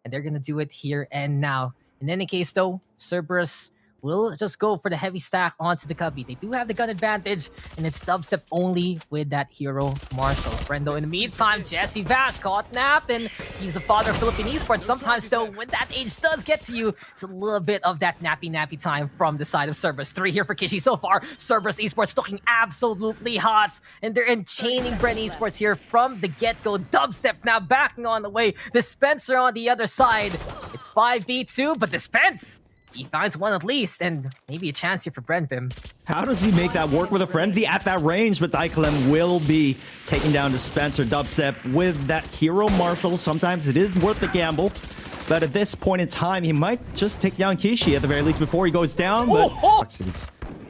and they're gonna do it here and now. In any case, though, Cerberus will just go for the heavy stack onto the Cubby. They do have the gun advantage, and it's dubstep only with that hero Marshall. Brendo, in the meantime, Jesse Vash caught napping. He's the father of Philippine esports. Sometimes, though, when that age does get to you, it's a little bit of that nappy time from the side of Cerberus. 3 here for Kishi so far. Cerberus esports looking absolutely hot, and they're enchaining BREN esports here from the get-go. Dubstep now backing on the way. Dispenser on the other side. It's 5v2, but Dispense, he finds one at least, and maybe a chance here for Brenvim. How does he make that work with a frenzy at that range? But Daikalem will be taking down Dispenser. Dubstep with that hero Marshall. Sometimes it is worth the gamble, but at this point in time, he might just take down Kishi at the very least before he goes down. But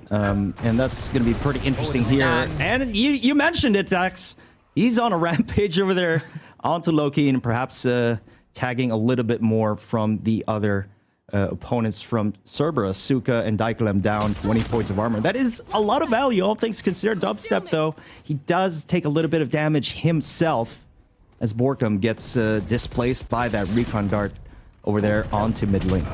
and that's going to be pretty interesting here. And you mentioned it, Dax. He's on a rampage over there onto Loki, and perhaps tagging a little bit more from the other opponents from Cerberus. Suka and Daikalem down 20 points of armor. That is a lot of value, all things considered. Dubstep, though, he does take a little bit of damage himself as Borkum gets displaced by that recon dart over there onto mid link.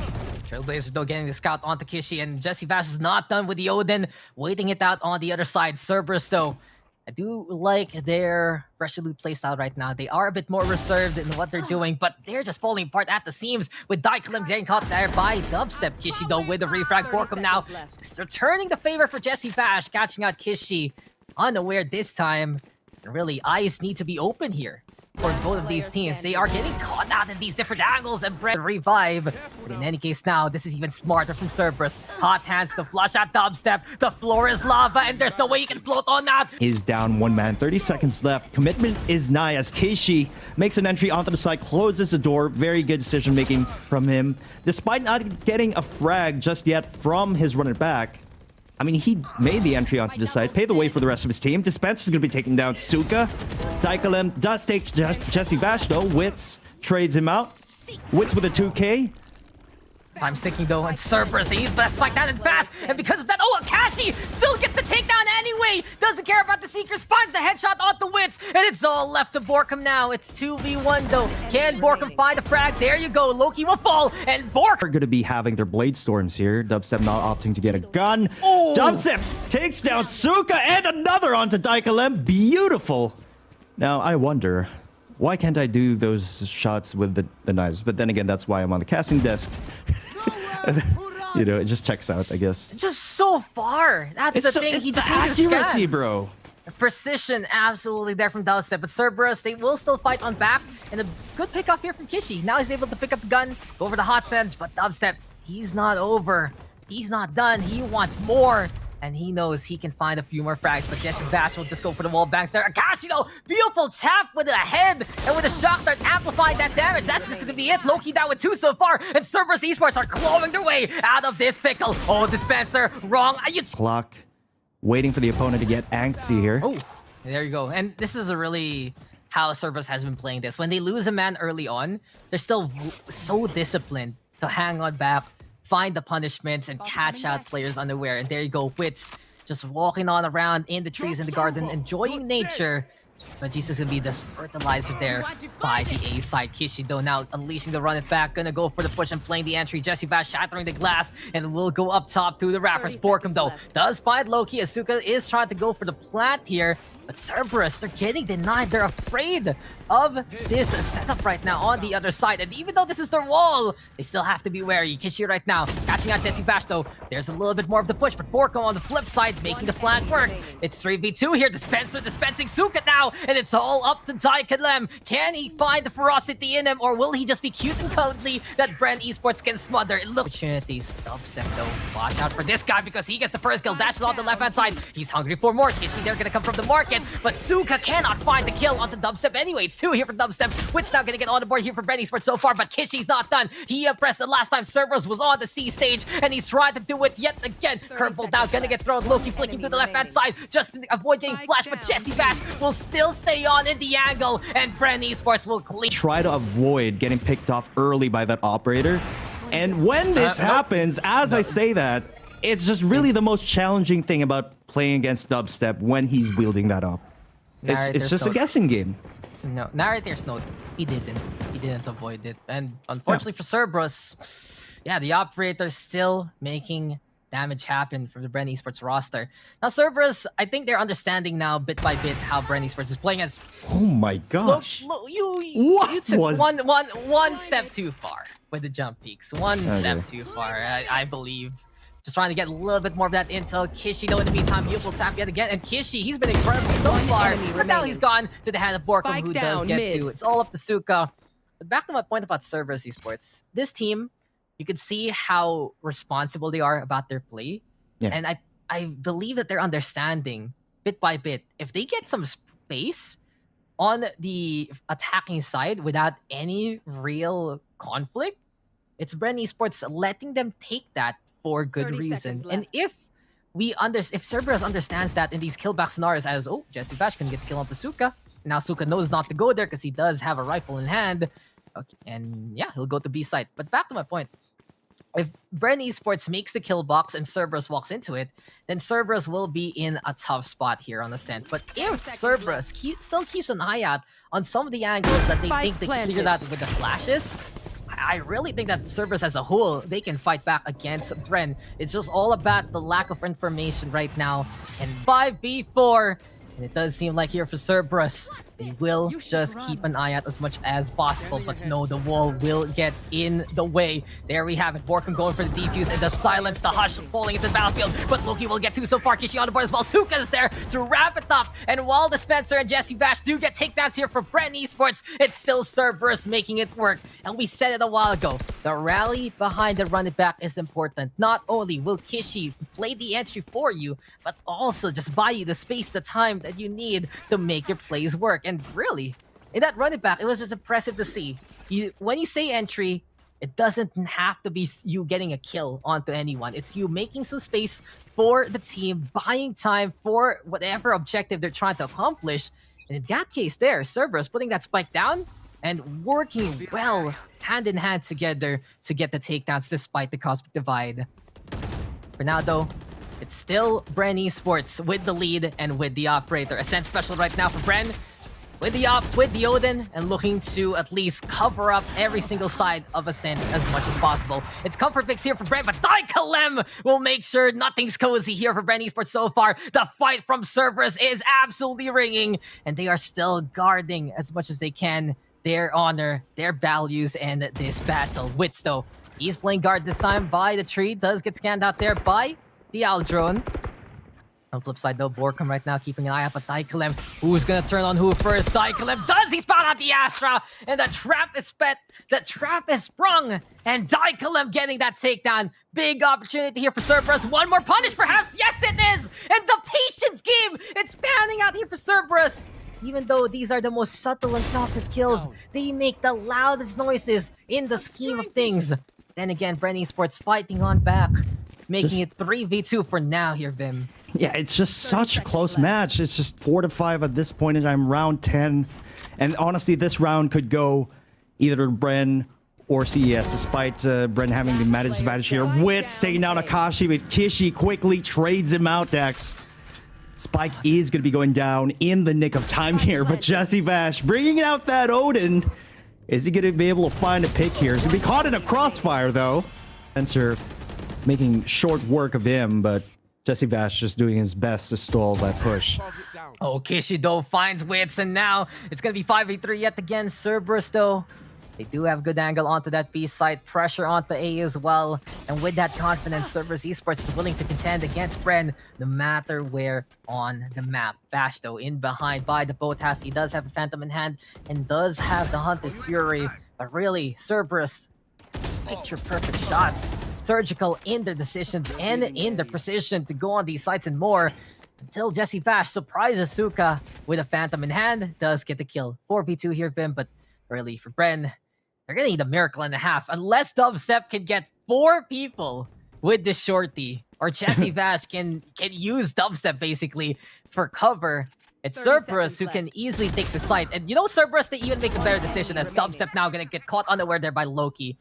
Trailblazer, though, getting the scout onto Kishi, and Jesse Vash is not done with the Odin, waiting it out on the other side. Cerberus, though, I do like their Resolute playstyle right now. They are a bit more reserved in what they're doing, but they're just falling apart at the seams with Daikalem getting caught there by Dubstep. Kishi, though, with the refrag. Borkum now just returning the favor for Jesse Vash, catching out Kishi unaware this time. And really, eyes need to be open here for both of these teams. They are getting caught out in these different angles, and BREN revive. But in any case now, this is even smarter from Cerberus. Hot hands to flush at Dubstep. The floor is lava, and there's no way you can float on that. Is down one man, 30 seconds left. Commitment is nigh as Kishi makes an entry onto the side, closes the door. Very good decision making from him. Despite not getting a frag just yet from his runner back, I mean, he made the entry onto the side, paved the way for the rest of his team. Dispense is going to be taking down Suka. Daikalem does take Jesse Vash, though. Wits trades him out. Wits with a 2K. I'm sticking, though, and Cerberus, they use that spike down and fast, and because of that, Akashi still gets the takedown anyway! Doesn't care about the Seekers, finds the headshot on the Wits, and it's all left to Borkum now. It's 2v1, though. Can Borkum find a frag? There you go, Loki will fall, and Borkum are going to be having their blade storms here. Dubstep not opting to get a gun. Oh. Dubstep takes down Suka, and another onto Daikalem. Beautiful! Now, I wonder, why can't I do those shots with the knives? But then again, that's why I'm on the casting desk. You know, it just checks out, I guess. Just so far. That's the thing. He just needs to accuracy, bro. Precision absolutely there from Dubstep, but Cerberus, they will still fight on back, and a good pickup here from Kishi. Now he's able to pick up the gun, go over the hot fence, but Dubstep, he's not over. He's not done. He wants more, and he knows he can find a few more frags, but Jesse Vash will just go for the wall banks there. Akashi, though, beautiful tap with a head, and with a shock dart amplifying that damage. That's just gonna be it. Loki down with 2 so far, and Cerberus esports are clawing their way out of this pickle. Oh, Dispenser, wrong. Clock, waiting for the opponent to get antsy here. Oh, there you go. And this is a really how Cerberus has been playing this. When they lose a man early on, they're still so disciplined to hang on back, find the punishments, and catch out players unaware. And there you go, Wits just walking on around in the trees in the garden, enjoying nature. But Jesus gonna be this fertilizer there by the A side. Kishi, though, now unleashing the run it back, gonna go for the push and playing the entry. Jesse Vash shattering the glass, and will go up top through the rafters. Borkum, though, does find Loki. Asuka is trying to go for the plant here, but Cerberus, they're getting denied. They're afraid of this setup right now on the other side. And even though this is their wall, they still have to be wary. Kishi right now, catching out Jesse Vash, though. There's a little bit more of the push, but Borkum on the flip side, making the flank work. It's 3v2 here. Dispenser dispensing Suka now, and it's all up to Daikalem. Can he find the ferocity in him, or will he just be cute and cuddly that BREN esports can smother? Look, opportunities. Dubstep, though. Watch out for this guy because he gets the first kill. Dashes on the left-hand side. He's hungry for more. Kishi, they're gonna come from the market, but Suka cannot find the kill onto Dubstep anyway. It's 2 here for Dubstep. Wit's now gonna get on the board here for BREN esports so far, but Kishi's not done. He impressed the last time Cerberus was on the C stage, and he's trying to do it yet again. Curveball down, gonna get thrown. Loki flicking to the left-hand side just to avoid getting flashed, but Jesse Vash will still stay on in the angle, and BREN esports will clean. Try to avoid getting picked off early by that operator. And when this happens, as I say that, it's just really the most challenging thing about playing against Dubstep when he's wielding that up. It's just a guessing game. No, narrator's note, he didn't. he didn't avoid it. And unfortunately for Cerberus, yeah, the operator still making damage happen from the BREN esports roster. Now Cerberus, I think they're understanding now bit by bit how BREN esports is playing. As Oh my gosh. look, you What took was- one step too far with the jump peaks. One step too far, I believe. Just trying to get a little bit more of that intel. Kishi, though, in the meantime, beautiful tap yet again. And Kishi, he's been incredible so far. But now he's gone to the hand of Borkum, who does get to. It's all up to Suka. But back to my point about Cerberus esports. This team, you could see how responsible they are about their play. Yeah. And I believe that they're understanding bit by bit. If they get some space on the attacking side without any real conflict, it's BREN esports letting them take that for good 30 reason. seconds And left. if Cerberus understands that in these killback scenarios as, oh, Jesse Bash can get the kill onto Suka. Now Suka knows not to go there because he does have a rifle in hand. Okay, and yeah, he'll go to B site. But back to my point. If BREN esports makes the kill box and Cerberus walks into it, then Cerberus will be in a tough spot here on the stand. But if Cerberus still keeps an eye out on some of the angles that they think they cleared out with the flashes, I really think that Cerberus as a whole, they can fight back against BREN. It's just all about the lack of information right now. And 5v4, and it does seem like here for Cerberus, they will just keep an eye out as much as possible. But no, the wall will get in the way. There we have it. Borkum going for the defuse and the silence, the hush falling into the battlefield. But Loki will get two so far. Kishi on the board as well. Suka is there to wrap it up. And while the Spencer and Jesse Bash do get takedowns here for BREN esports, it's still Cerberus making it work. And we said it a while ago. The rally behind the run it back is important. Not only will Kishi play the entry for you, but also just buy you the space, the time that you need to make your plays work. And really, in that run it back, it was just impressive to see. When you say entry, it doesn't have to be you getting a kill onto anyone. It's you making some space for the team, buying time for whatever objective they're trying to accomplish. And in that case there, Cerberus putting that spike down and working well hand in hand together to get the takedowns despite the cosmic divide. For now though, it's still BREN esports with the lead and with the operator. Ascent special right now for BREN. With the op, with the Odin, and looking to at least cover up every single side of Ascent as much as possible. It's comfort picks here for BREN, but Daikalem will make sure nothing's cozy here for BREN esports so far. The fight from Cerberus is absolutely ringing, and they are still guarding as much as they can their honor, their values, and this battle. Wits, though, he's playing guard this time by the tree. Does get scanned out there by the Owl drone. On the flip side, though, Borkum right now keeping an eye out, but Daikalem, who's gonna turn on who first? Daikalem does! He spot out the Astra, and the trap is spent, the trap is sprung, and Daikalem getting that takedown. Big opportunity here for Cerberus. One more punish, perhaps? Yes, it is! And the patience game, it's panning out here for Cerberus. Even though these are the most subtle and softest kills, they make the loudest noises in the scheme of things. Then again, BREN esports fighting on back, making it 3v2 for now here, Vim. Yeah, it's just such a close match. It's just 4-5 at this point in time, round 10. And honestly, this round could go either BREN or CES, despite BREN having the match advantage here. Wits taking down Akashi, but Kishi quickly trades him out, Dex. Spike is going to be going down in the nick of time here, but Jesse Bash bringing out that Odin. Is he going to be able to find a pick here? He's going to be caught in a crossfire, though. Spencer making short work of him, but Jesse Bash just doing his best to stall that push. Oh, Kishi, though, finds Wits, and now it's going to be 5v3 yet again. Cerberus, though, they do have good angle onto that B site, pressure onto A as well. And with that confidence, Cerberus esports is willing to contend against BREN no matter where on the map. Bash, though, in behind by the boat house. He does have a Phantom in hand and does have the Hunter's Fury. But really, Cerberus, picture-perfect shots. Surgical in their decisions and in their precision to go on these sites and more. Until Jesse Bash surprises Suka with a Phantom in hand. Does get the kill. 4v2 here, Vim, but really for BREN, they're gonna need a miracle and a half. Unless Dubstep can get 4 people with this shorty, or Jesse Bash can use Dubstep basically for cover. It's Cerberus who can easily take the site. And you know, Cerberus, they even make a better decision as Dubstep now gonna get caught unaware there by Loki.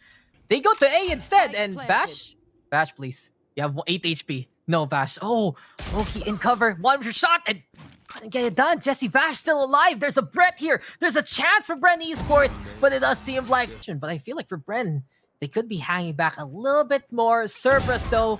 They go to A instead, and Bash, please. You have 8 HP. No, Vash. Oh, Loki in cover. One shot and couldn't get it done. Jesse Vash still alive. There's a Brett here. There's a chance for BREN Esports, but it does seem like... But I feel like for BREN, they could be hanging back a little bit more. Cerberus, though,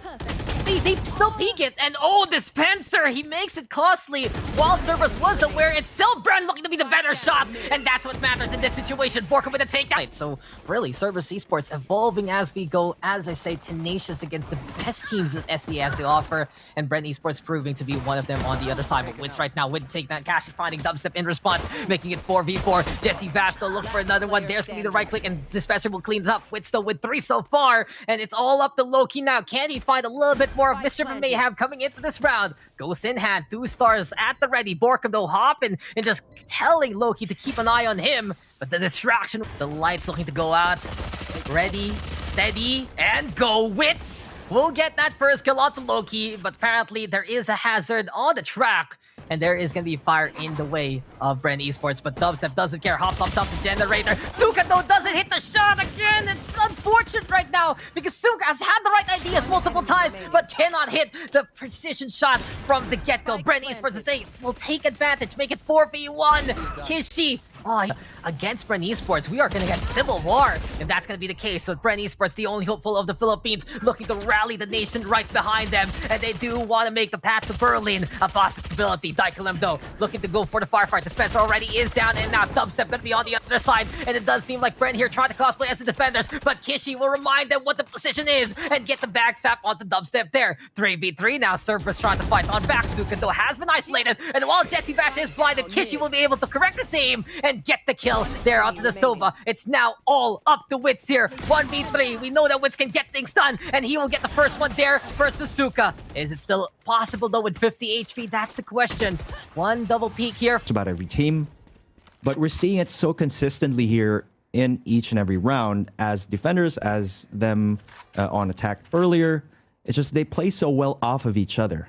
they still peek it. And oh, Dispenser, he makes it costly. While Cerberus was aware, it's still BREN looking to be the better shot. And that's what matters in this situation. Borka with a takedown. So really, Cerberus Esports evolving as we go. As I say, tenacious against the best teams that SEA has to offer. And BREN Esports proving to be one of them on the other side. But Wits right now with takedown. Cash is finding dubstep in response, making it 4v4. Jesse Vash though look for another one. There's gonna be the right click, and Dispenser will clean it up. Wits though with 3 so far. And it's all up to Loki now. Can he find a little bit more of Mr. Mayhem coming into this round? Ghost in hand, 2 stars at the ready. Borkum though hopping and just telling Loki to keep an eye on him. But the distraction, the lights looking to go out. Ready, steady, and go. Wits will get that first kill onto Loki, but apparently there is a hazard on the track. And there is going to be fire in the way of BREN Esports, but Dubstep doesn't care. Hops on top of the generator. Suka, though, doesn't hit the shot again. It's unfortunate right now because Suka has had the right ideas multiple times, but cannot hit the precision shot from the get-go. BREN Esports will take advantage, make it 4v1. Kishi, against BREN Esports, we are going to get civil war if that's going to be the case. So BREN Esports, the only hopeful of the Philippines, looking to rally the nation right behind them, and they do want to make the path to Berlin a possibility. Daikalem, though, looking to go for the firefight. Dispenser already is down, and now Dubstep going to be on the other side, and it does seem like BREN here trying to cosplay as the defenders, but Kishi will remind them what the position is and get the backstab onto Dubstep there. 3v3 now. Cerberus trying to fight on back. Suka, though, has been isolated, and while Jesse Vash is blinded, Kishi will be able to correct his aim and get the kill there onto the Sova. It's now all up to Wits here. 1v3. We know that Wits can get things done, and he will get the first one there versus Suka. Is it still possible, though, with 50 HP? That's the question. One double peek here. It's about every team, but we're seeing it so consistently here in each and every round as defenders, as them on attack earlier. It's just they play so well off of each other.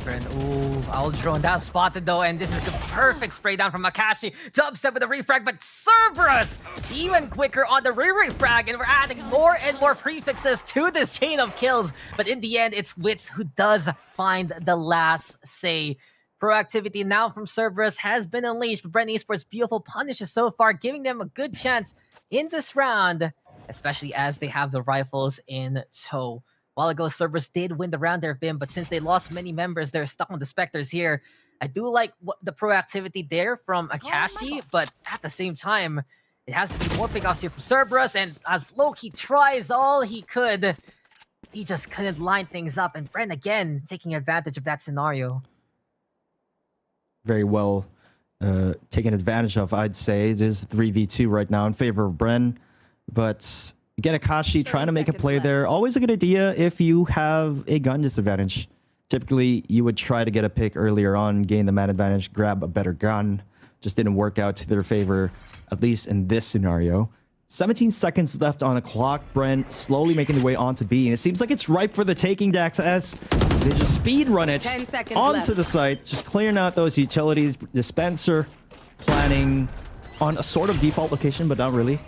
Ooh, Owl drone down spotted though, and this is the perfect spray down from Akashi. Dubstep with the refrag, but Cerberus even quicker on the re-refrag, and we're adding more and more prefixes to this chain of kills. But in the end, it's Wits who does find the last say. Proactivity now from Cerberus has been unleashed, but BREN Esports' beautiful punishes so far, giving them a good chance in this round, especially as they have the rifles in tow. While ago, Cerberus did win the round there, Vim, but since they lost many members, they're stuck on the Spectres here. I do like the proactivity there from Akashi, but at the same time, it has to be more pickoffs here from Cerberus, and as Loki tries all he could, he just couldn't line things up, and BREN again taking advantage of that scenario. Very well taken advantage of, I'd say. It is 3v2 right now in favor of BREN, but again, Akashi trying to make a play there. Always a good idea if you have a gun disadvantage. Typically, you would try to get a pick earlier on, gain the man advantage, grab a better gun. Just didn't work out to their favor, at least in this scenario. 17 seconds left on the clock. BREN slowly making their way onto B, and it seems like it's ripe for the taking, Dax, as they just speed run it onto the site, just clearing out those utilities. Dispenser planning on a sort of default location, but not really.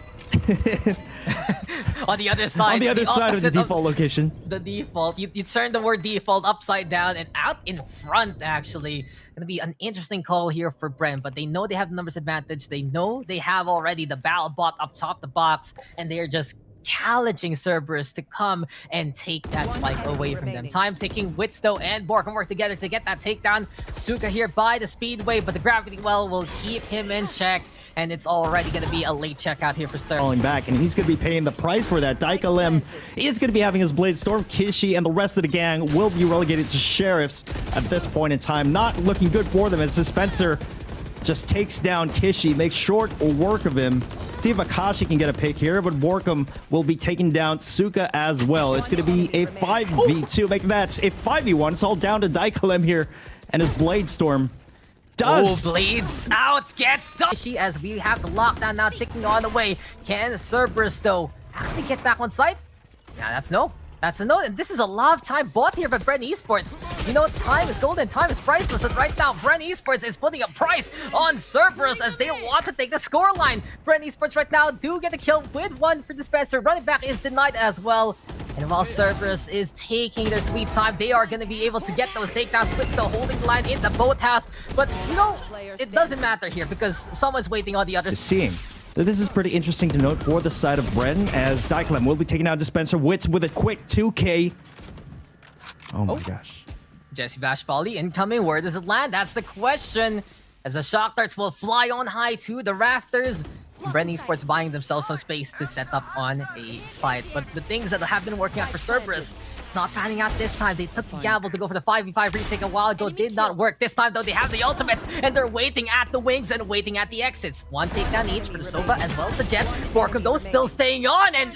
On the other side. On the other side of the default location. The default. You turn the word default upside down and out in front, actually. Gonna be an interesting call here for BREN, but they know they have the numbers advantage. They know they have already the battle bot up top the box, and they're just challenging Cerberus to come and take that spike away from them. Time ticking. Wits though and Borkum work together to get that takedown. Suka here by the speedway, but the gravity well will keep him in check. And it's already going to be a late checkout here for Cerberus. Falling back, and he's going to be paying the price for that. Daikalem is going to be having his blade storm. Kishi and the rest of the gang will be relegated to sheriffs at this point in time. Not looking good for them as Dispenser just takes down Kishi, makes short work of him. See if Akashi can get a pick here, but Borkum will be taking down Suka as well. It's going to be a 5v2, making that a 5v1. It's all down to Daikalem here and his blade storm. Bleeds out, gets done. As we have the lockdown now ticking on the way. Can Cerberus, though, actually get back on site? Yeah, that's no. That's a no. And this is a lot of time bought here by BREN Esports. You know, time is golden, time is priceless. And right now, BREN Esports is putting a price on Cerberus as they want to take the scoreline. BREN Esports right now do get a kill with one for Dispenser. Running back is denied as well. And while Cerberus is taking their sweet time, they are going to be able to get those takedowns. But still holding the line in the boathouse. But, you know, it doesn't matter here because someone's waiting on the other side. Seeing. So this is pretty interesting to note for the side of Bren, as dyklam will be taking out Dispenser. Wits with a quick 2K. Oh my gosh. Jesse Bash volley incoming. Where does it land? That's the question. As the shock darts will fly on high to the rafters. BREN eSports buying themselves some space to set up on a site. But the things that have been working out for Cerberus, it's not panning out this time. They took the gamble to go for the 5v5 retake a while ago. Did not work. This time, though, they have the ultimates, and they're waiting at the wings and waiting at the exits. One takedown each for the Sova as well as the Jet. Borkum, though, still staying on, and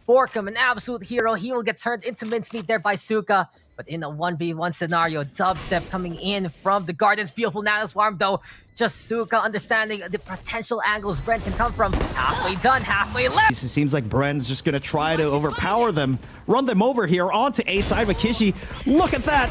Borkum, an absolute hero. He will get turned into mincemeat there by Suka. But in a 1v1 scenario, dubstep coming in from the Gardens. Beautiful nanoswarm, though. Just Suka understanding the potential angles Bren can come from. Halfway done, halfway left. It seems like Bren's just going to try to overpower them, run them over here onto A side with Kishi. Look at that.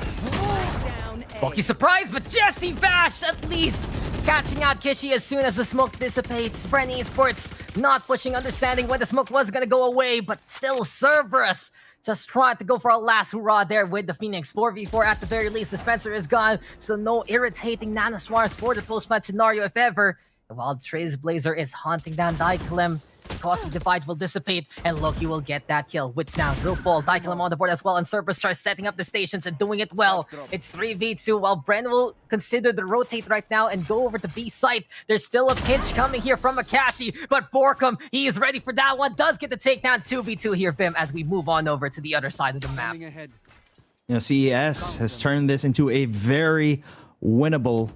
Bulky surprise, but Jesse Bash at least catching out Kishi as soon as the smoke dissipates. BREN eSports not pushing, understanding when the smoke was going to go away, but still Cerberus just trying to go for a last hurrah there with the Phoenix. 4v4 at the very least. Dispenser is gone, so no irritating nanoswarms for the post-plant scenario if ever. And while Trailblazer is hunting down dyklam, the cosmic divide will dissipate, and Loki will get that kill. Wits now, drill ball, dyklam on the board as well, and Cerberus tries setting up the stations and doing it well. It's 3v2, while Bren will consider the rotate right now and go over to B site. There's still a pinch coming here from Akashi, but Borkum, he is ready for that one. Does get the takedown. 2v2 here, Vim, as we move on over to the other side of the map. You know, CES has turned this into a very winnable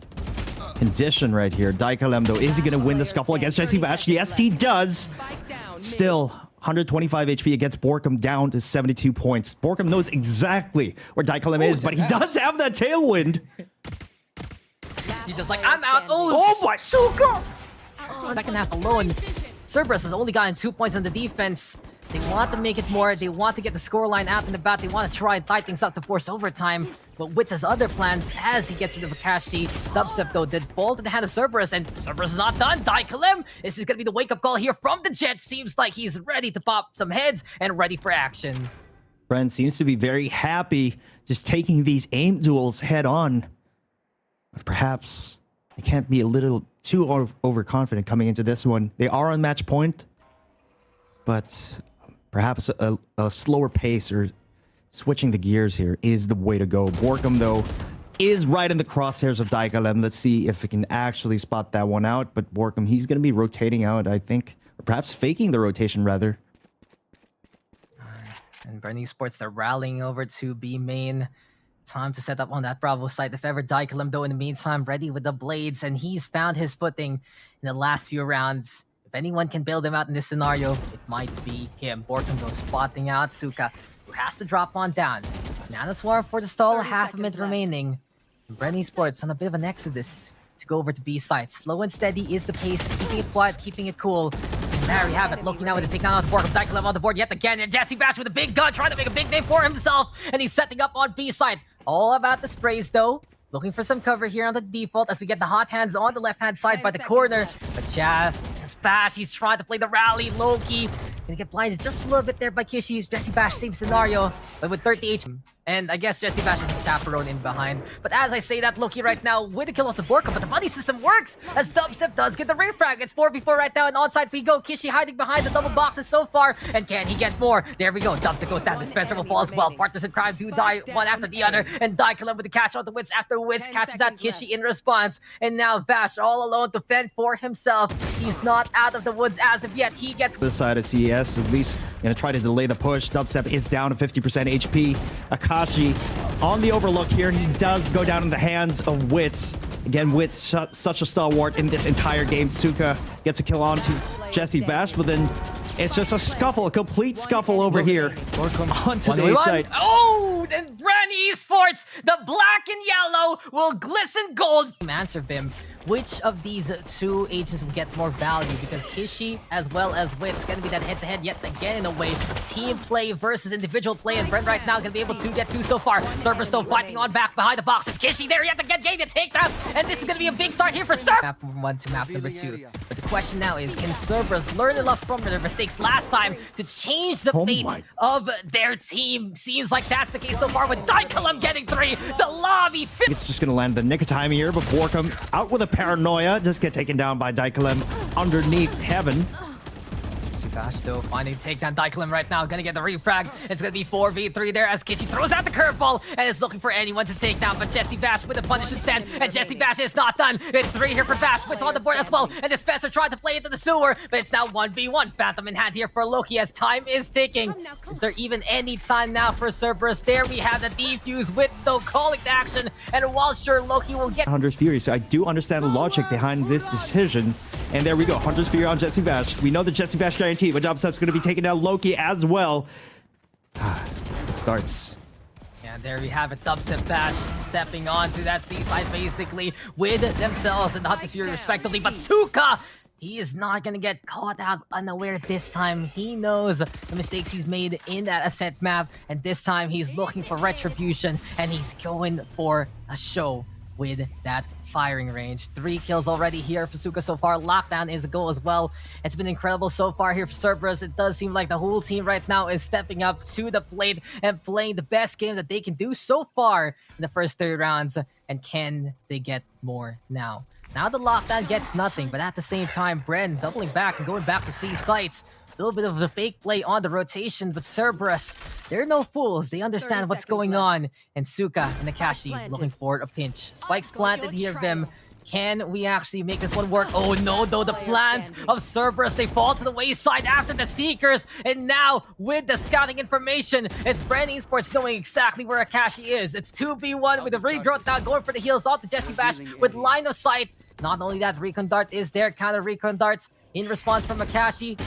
condition right here. dyklam, though, is he going to win the scuffle against Jesse Bash? Yes, he does. Still, 125 HP against Borkum, down to 72 points. Borkum knows exactly where dyklam is, but he does have that tailwind. He's just like, I'm out. Oh my! Suka! Oh, second half alone. Cerberus has only gotten 2 points on the defense. They want to make it more. They want to get the scoreline out and about. They want to try and tie things up to force overtime. But Wits has other plans as he gets rid of Akashi. Dubstep, though, did fall to the hand of Cerberus, and Cerberus is not done. dyklam, this is going to be the wake-up call here from the Jet. Seems like he's ready to pop some heads and ready for action. Bren seems to be very happy just taking these aim duels head on. But perhaps they can't be a little too overconfident coming into this one. They are on match point, but perhaps a slower pace or switching the gears here is the way to go. Borkum, though, is right in the crosshairs of dyklam. Let's see if we can actually spot that one out. But Borkum, he's going to be rotating out, I think, or perhaps faking the rotation, rather. And BREN eSports, they're rallying over to B main. Time to set up on that Bravo site. If ever, dyklam, though, in the meantime, ready with the blades, and he's found his footing in the last few rounds. If anyone can bail them out in this scenario, it might be him. Borkum, though, spotting out Suka, who has to drop on down. Nanoswarm for the stall, half a minute remaining. BREN eSports on a bit of an exodus to go over to B site. Slow and steady is the pace, keeping it quiet, keeping it cool. And there we have it. Loki now with the takedown on the board. dyklam on the board yet again. And Jesse Bash with a big gun, trying to make a big name for himself. And he's setting up on B site. All about the sprays, though. Looking for some cover here on the default as we get the hot hands on the left-hand side by the corner. But just Bash, he's trying to play the rally. Loki gonna get blinded just a little bit there by Kishi. Jesse Bash saves scenario, but with 30 HP. And I guess Jesse Bash is a chaperone in behind. But as I say that, Loki right now with a kill off the Borkum, but the buddy system works as Dubstep does get the refrag. It's 4v4 right now, and onside we go. Kishi hiding behind the double boxes so far, and can he get more? There we go. Dubstep goes down. Dispenser will fall as well. Partners in crime do die one after the other, and dyklam with the catch on the Wits after Wits catches out Kishi in response. And now Bash all alone to fend for himself. He's not out of the woods as of yet. He gets this side of CES, at least gonna try to delay the push. Dubstep is down to 50% HP. Akashi on the overlook here. He does go down in the hands of Wits. Again, Wits such a stalwart in this entire game. Suka gets a kill onto Jesse Bash, but then it's just a scuffle, a complete scuffle over here onto the A side. Oh, moment, and BREN ESPORTS, the black and yellow will glisten gold. Answer Bim. Which of these two ages will get more value? Because Kishi as well as Wit's gonna be that head-to-head yet again in a way. Team play versus individual play, and BREN right now gonna be able to get two so far. Cerberus still fighting on back behind the boxes. Kishi there yet again getting the takedown, and this is gonna be a big start here for Cerberus. Map number 1 to map number 2. But the question now is, can Cerberus learn enough from their mistakes last time to change the fate of their team? Seems like that's the case so far with dyklemm getting 3. The lobby. It's just gonna land the nick of time here, but Borkum out with a paranoia, just get taken down by dyklemm underneath heaven. Gosh, though, finding takedown dyklemm right now, gonna get the refrag. It's gonna be 4v3 there as Kishi throws out the curveball and is looking for anyone to take down, but justvalorant with a punish instead, and justvalorant is not done. It's 3 here for Vash, Wit's on the board as well, and Dispenser tried to play into the sewer, but it's now 1v1. Phantom in hand here for Loki as time is ticking. Is there even any time now for Cerberus? There we have the defuse, Wit's though calling the action, and while sure Loki will get Hunter's Fury, so I do understand the logic behind this decision. And there we go, Hunter's Fury on justvalorant. We know the justvalorant guarantee, but Dubstep's going to be taking down Loki as well. It starts. Yeah, there we have it. Dubstep Bash stepping onto that seaside basically with themselves and Hunter's Fury respectively. But Suka, he is not going to get caught out unaware this time. He knows the mistakes he's made in that Ascent map. And this time he's looking for retribution and he's going for a show with that firing range. 3 kills already here for Suka so far. Lockdown is a goal as well. It's been incredible so far here for Cerberus. It does seem like the whole team right now is stepping up to the plate and playing the best game that they can do so far in the first 3 rounds. And can they get more now? Now the lockdown gets nothing, but at the same time, BREN doubling back and going back to C sites. A little bit of the fake play on the rotation, but Cerberus, they're no fools. They understand what's going on. And Suka and Nakashi looking for a pinch. Spikes planted here, Vim. Can we actually make this one work? Oh no, though, the plans of Cerberus, they fall to the wayside after the Seekers. And now, with the scouting information, it's BREN ESPORTS knowing exactly where Akashi is. It's 2v1 with the regrowth now going for the heals off the justvalorant with line of sight. Not only that, Recon Dart is there, counter Recon Darts. In response from Akashi,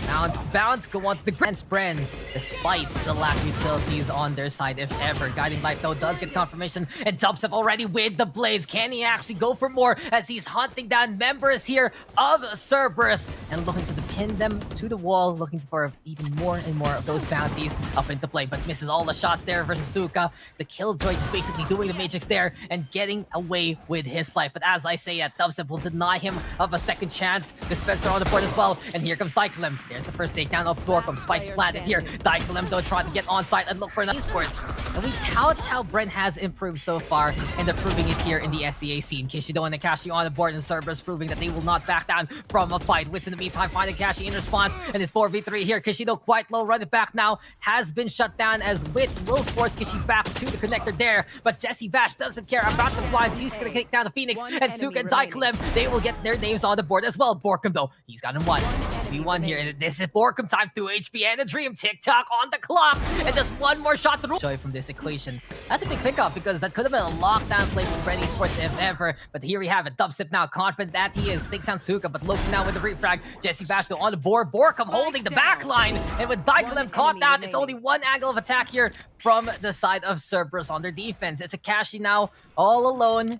bounce, go on to the BREN, despite the lack of utilities on their side, if ever. Guiding Light, though, does get confirmation, and Dubstep already with the blades. Can he actually go for more as he's hunting down members here of Cerberus and looking to pin them to the wall, looking for even more and more of those bounties up into play, but misses all the shots there versus Suka. The Killjoy just basically doing the Matrix there and getting away with his life. But as I say, Dubstep will deny him of a second chance. Dispenser on the board as well, and here comes dyklemm. There's the first takedown of Borkum. Spikes planted here. dyklemm though trying to get on site and look for another esports. And we tout how BREN has improved so far, and they're proving it here in the SEA scene. Kishido and Nakashi on the board, and Cerberus proving that they will not back down from a fight. Wits in the meantime find Nakashi in response, and it's 4v3 here. Kishido quite low, running back now, has been shut down as Wits will force Kishi back to the connector there. But Jesse Vash doesn't care about the blinds. He's gonna kick down the Phoenix, and Suka and dyklemm, they will get their names on the board as well. Borkum though, he's got him one. 2v1 here, and this is Borkum time. 2 HP and a dream. TikTok on the clock, and just one more shot through. Joy from this equation. That's a big pickup because that could have been a lockdown play for BREN ESPORTS if ever. But here we have it. Dubstep now confident that he is. Takes down Suka, but Loki now with the refrag. Jesse Bash on the board. Borkum holding the back line, and with dyklemm caught out, it's only one angle of attack here from the side of Cerberus on their defense. It's Akashi now all alone.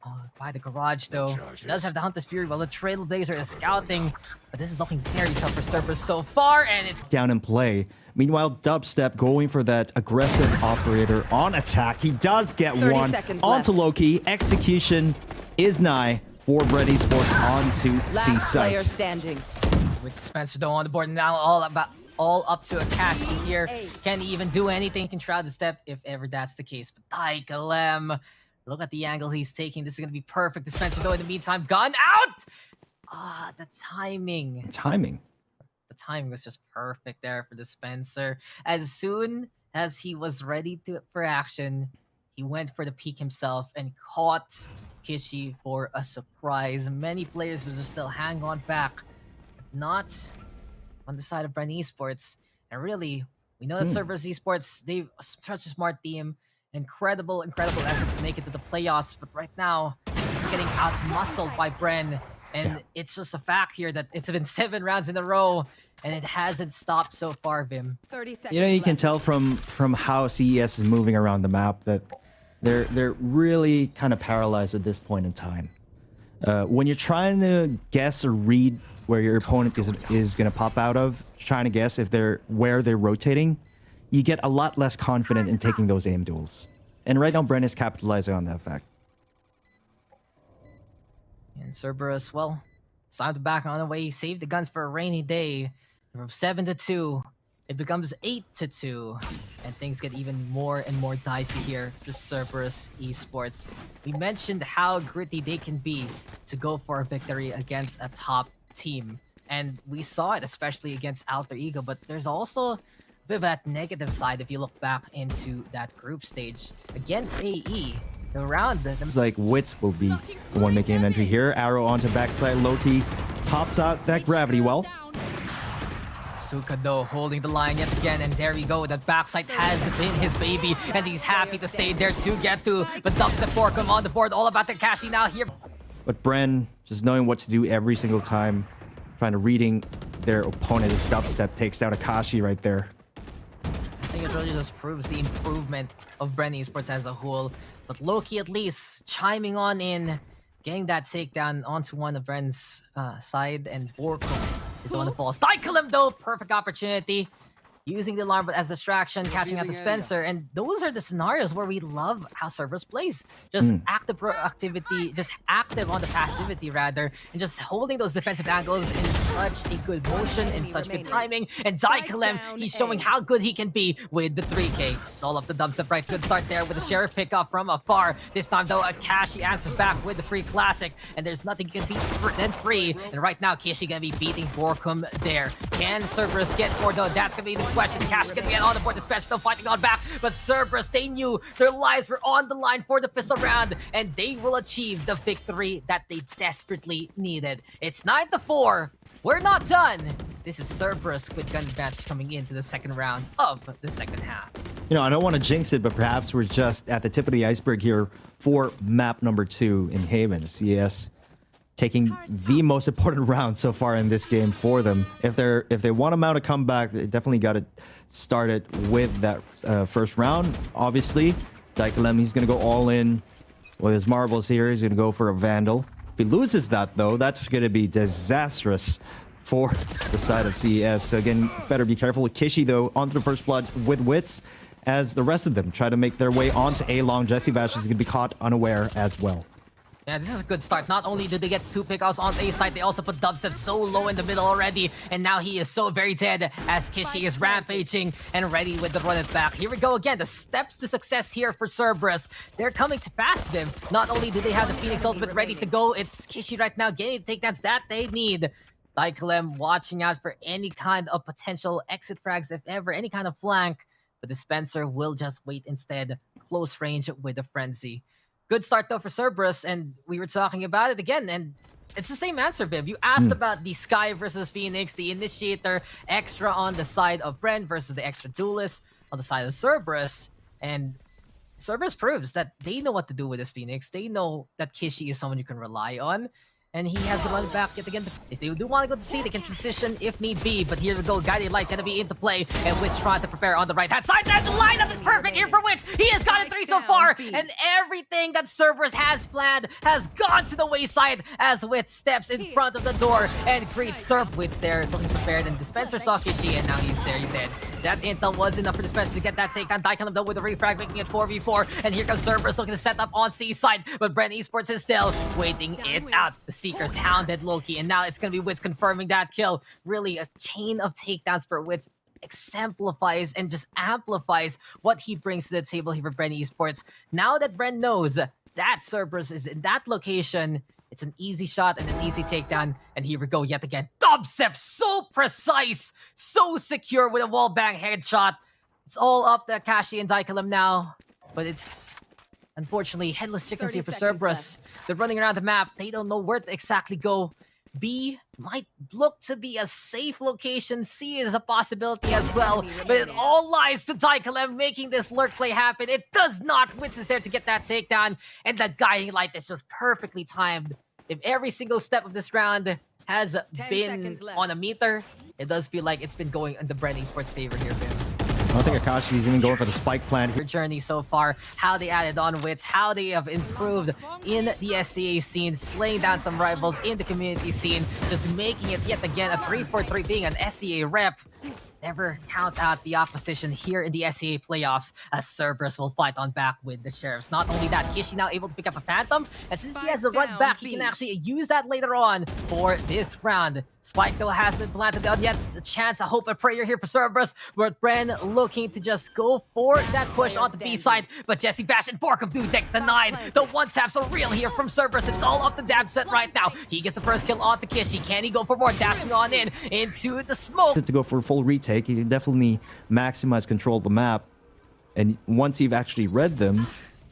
Oh, by the garage though. He does have the Hunter's Fury while the Trailblazer is scouting. But this is looking very tough for Cerberus so far, and it's down in play. Meanwhile, Dubstep going for that aggressive operator on attack. He does get one onto Loki. Execution is nigh for BREN ESPORTS onto C site. With Spencer though on the board now, all up to Akashi here. Can he even do anything? He can shroud the step if ever that's the case. But dyklemm, look at the angle he's taking. This is gonna be perfect. Dispenser though in the meantime, gun out! Ah, the timing. The timing was just perfect there for Dispenser. As soon as he was ready for action, he went for the peek himself and caught Kishi for a surprise. Many players will just still hang on back, but not on the side of BREN ESPORTS. And really, we know that Cerberus Esports, they've such a smart team. Incredible efforts to make it to the playoffs, but right now, just getting out-muscled by BREN. And it's just a fact here that it's been 7 rounds in a row, and it hasn't stopped so far, Vim. 30 seconds You know, you can left. tell from how CES is moving around the map that they're really kind of paralyzed at this point in time. When you're trying to guess or read where your opponent is going to pop out of, trying to guess if where they're rotating, you get a lot less confident in taking those aim duels. And right now, Bren is capitalizing on that fact. And Cerberus, well, it's time to back on the way. He saved the guns for a rainy day. From 7-2, it becomes 8-2. And things get even more and more dicey here for Cerberus Esports. We mentioned how gritty they can be to go for a victory against a top team. And we saw it, especially against Alter Ego. But there's also a bit of that negative side if you look back into that group stage. Against AE, the round... It's like Wits will be the one making an entry here. Arrow onto backside. Loki pops out that gravity well. Suka though holding the line yet again, and there we go. That backside has been his baby, and he's happy to stay there to get through. But Dubstep 4 come on the board, all about the Kashi now here. But Bren, just knowing what to do every single time, trying to reading their opponent, as Dubstep takes down Akashi right there. I think it really just proves the improvement of BREN Esports as a whole. But Loki at least chiming on in, getting that takedown onto one of Bren's side, and Borko is the one that falls. Tackle him though, perfect opportunity. Using the alarm as distraction, catching out the Spencer. And those are the scenarios where we love how Cerberus plays. Just active proactivity, just active on the passivity rather, and just holding those defensive angles in such a good motion, in such good timing. And Zykalem, he's showing how good he can be with the 3K. It's all up the Dubstep, right? Good start there with the Sheriff pickup from afar. This time though, Akashi answers back with the free classic, and there's nothing can beat than free. And right now, Kishi gonna be beating Borkum there. Can Cerberus get more though? That's gonna be the question. Cash gonna get on the board, the Spence still fighting on back, but Cerberus, they knew their lives were on the line for the pistol round, and they will achieve the victory that they desperately needed. It's 9-4. We're not done. This is Cerberus with gun advantage coming into the second round of the second half. You know, I don't want to jinx it, but perhaps we're just at the tip of the iceberg here for map number 2 in Haven. CES taking the most important round so far in this game for them. If they want to mount a comeback, they definitely got to start it with that first round. Obviously, Daikalem, he's going to go all in with his marbles here. He's going to go for a Vandal. If he loses that, though, that's going to be disastrous for the side of CES. So again, better be careful. Kishi, though, onto the first blood with Wits, as the rest of them try to make their way onto A-Long. Jesse Bash is going to be caught unaware as well. Yeah, this is a good start. Not only did they get 2 pickoffs on A side, they also put Dubstep so low in the middle already, and now he is so very dead as Kishi is rampaging and ready with the run it back. Here we go again, the steps to success here for Cerberus. They're coming to pass him. Not only do they have the Phoenix ultimate ready to go, it's Kishi right now getting the takedowns that they need. Daikalem watching out for any kind of potential exit frags, if ever, any kind of flank, but the Spencer will just wait instead, close range with the Frenzy. Good start though for Cerberus, and we were talking about it again, and it's the same answer, Viv. You asked about the Sky versus Phoenix, the Initiator extra on the side of Bren versus the extra Duelist on the side of Cerberus, and Cerberus proves that they know what to do with this Phoenix. They know that Kishi is someone you can rely on, and he has the run back yet again. If they do want to go to C, they can transition if need be. But here we go, Guiding Light gonna be into play, and Witch trying to prepare on the right-hand side. And the lineup is perfect here for Witch. He has gotten 3 so far, and everything that Cerberus has planned has gone to the wayside as Witch steps in front of the door and greets Cerb. Witch there, looking prepared, and Dispenser saw Kishi, and now he's there, he's dead. That intel was enough for Dispenser to get that takedown. Daikalem though with a refrag, making it 4v4, and here comes Cerberus looking to set up on C side, but BREN Esports is still waiting it out. The Seekers hounded Loki, and now it's gonna be Wits confirming that kill. Really a chain of takedowns for Wits exemplifies and just amplifies what he brings to the table here for BREN Esports. Now that Bren knows that Cerberus is in that location, it's an easy shot and an easy takedown, and here we go yet again. Dubstep, so precise, so secure with a wallbang headshot. It's all up to Akashi and Daikalem now, but it's unfortunately headless chickens here for Cerberus. They're running around the map. They don't know where to exactly go. B might look to be a safe location. C is a possibility as well. But it all lies to Daikalem making this lurk play happen. It does not. Wits is there to get that takedown. And the Guiding Light is just perfectly timed if every single step of this round has 10 been seconds left. on a meter, it does feel like it's been going in the BREN esports favor here, Ben. I don't think Akashi is even going for the spike plant here. Their journey so far, how they added on wits, how they have improved in the SCA scene, slaying down some rivals in the community scene, just making it yet again a 3-4-3, being an SCA rep. Never count out the opposition here in the SCA playoffs, as Cerberus will fight on back with the Sheriffs. Not only that, Kishi now able to pick up a Phantom, and since he has the run back, he can actually use that later on for this round. Spike though has been planted down, yet a chance, a hope, a prayer here for Cerberus, where Bren looking to just go for that push onto B side, but Jesse Bash and Borkum do deck denied. The one-taps are real here from Cerberus. It's all up to Dab set right now. He gets the first kill onto Kishi. Can he go for more? Dashing on in into the smoke. To go for a full retake, he can definitely maximize control of the map. And once you've actually read them,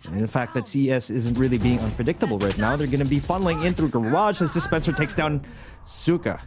and the fact that CS isn't really being unpredictable right now, they're going to be funneling in through Garage as Dispenser takes down Suka.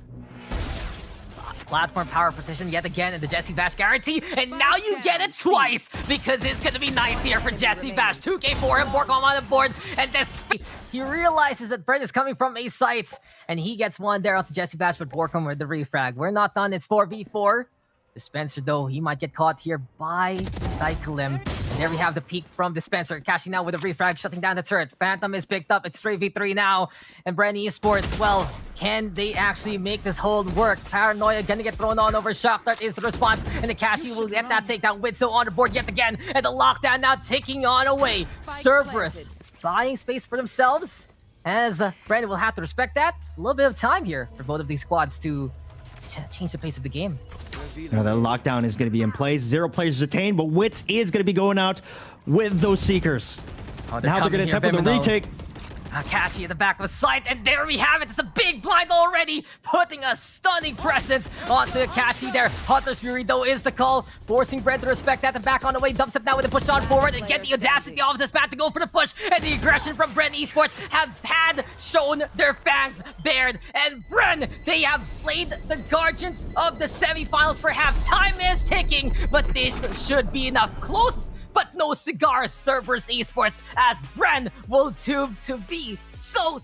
Platform power position yet again in the Jesse Bash guarantee, and now you get it twice, because it's gonna be nice here for Jesse Bash. 2K for him, Borkom on the board, and this he realizes that Brent is coming from a site, and he gets one there onto Jesse Bash, but Borkom with the refrag. We're not done, it's 4v4. Dispenser though, he might get caught here by Dykelim. And there we have the peek from Dispenser, cashing out with a refrag, shutting down the turret. Phantom is picked up, it's 3v3 now. And BREN esports, well, can they actually make this hold work? Paranoia gonna get thrown on over, Shock Dart is the response, and the Kashi will get that takedown. Widso on the board yet again, and the lockdown now taking on away. Cerberus buying space for themselves, as BREN will have to respect that. A little bit of time here for both of these squads to change the pace of the game. Now that lockdown is going to be in place. 0 players detained, but Wits is going to be going out with those Seekers. Oh, now they're going to attempt for the retake. Akashi at the back of the site, and there we have it. It's a big blind already, putting a stunning presence onto Akashi there. Hunter's Fury, though, is the call, forcing BREN to respect that and back on the way. Dubstep now with a push on forward and get the audacity of this bat to go for the push, and the aggression from BREN esports have had shown their fangs bared. And BREN, they have slayed the Guardians of the semifinals. Perhaps time is ticking, but this should be enough. Close, but no cigar. Cerberus esports, as BREN will tube to be so